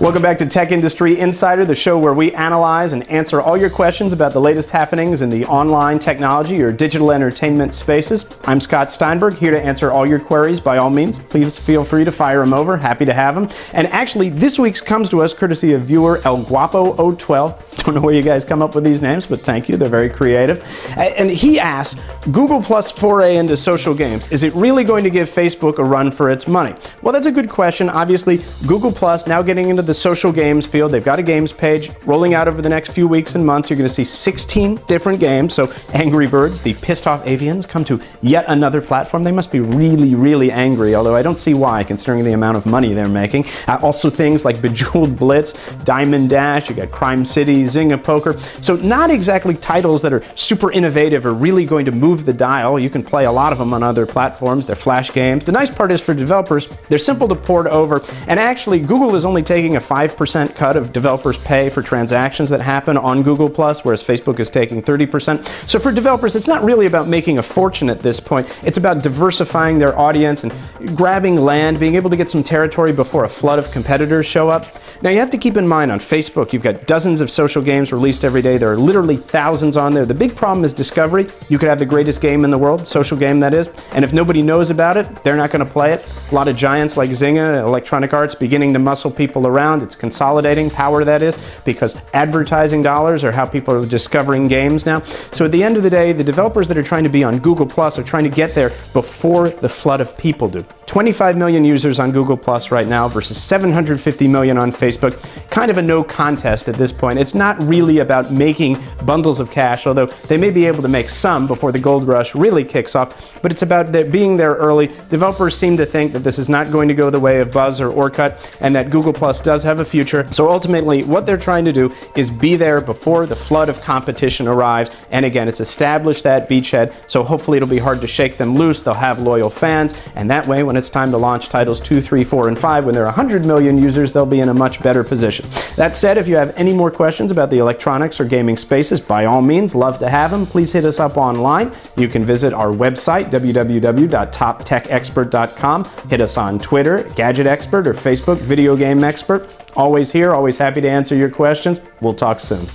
Welcome back to Tech Industry Insider, the show where we analyze and answer all your questions about the latest happenings in the online technology or digital entertainment spaces. I'm Scott Steinberg, here to answer all your queries. By all means, please feel free to fire them over. Happy to have them. And actually, this week's comes to us courtesy of viewer El Guapo 012. Don't know where you guys come up with these names, but thank you. They're very creative. And he asks, Google Plus foray into social games. Is it really going to give Facebook a run for its money? Well, that's a good question. Obviously, Google Plus now getting into the social games field. They've got a games page rolling out over the next few weeks and months. You're going to see 16 different games. So Angry Birds, the pissed off avians, come to yet another platform. They must be really, really angry, although I don't see why, considering the amount of money they're making. Also things like Bejeweled Blitz, Diamond Dash, you got Crime City, Zynga Poker. So not exactly titles that are super innovative or really going to move the dial. You can play a lot of them on other platforms. They're flash games. The nice part is for developers, they're simple to port over. And actually, Google is only taking a 5% cut of developers' pay for transactions that happen on Google+, whereas Facebook is taking 30%. So for developers, it's not really about making a fortune at this point. It's about diversifying their audience and grabbing land, being able to get some territory before a flood of competitors show up. Now, you have to keep in mind, on Facebook, you've got dozens of social games released every day. There are literally thousands on there. The big problem is discovery. You could have the greatest game in the world, social game that is, and if nobody knows about it, they're not going to play it. A lot of giants like Zynga, Electronic Arts, beginning to muscle people around. It's consolidating power, that is, because advertising dollars are how people are discovering games now. So at the end of the day, the developers that are trying to be on Google Plus are trying to get there before the flood of people do. 25 million users on Google Plus right now versus 750 million on Facebook. Kind of a no contest at this point. It's not really about making bundles of cash, although they may be able to make some before the gold rush really kicks off, but it's about being there early. Developers seem to think that this is not going to go the way of Buzz or Orkut, and that Google Plus does have a future. So ultimately, what they're trying to do is be there before the flood of competition arrives. And again, it's established that beachhead, so hopefully it'll be hard to shake them loose. They'll have loyal fans, and that way, when it's time to launch titles 2, 3, 4, and 5, when there are 100 million users, they'll be in a much better position. That said, if you have any more questions about the electronics or gaming spaces, by all means, love to have them. Please hit us up online. You can visit our website, www.toptechexpert.com. Hit us on Twitter, Gadget Expert, or Facebook, Video Game Expert. Always here, always happy to answer your questions. We'll talk soon.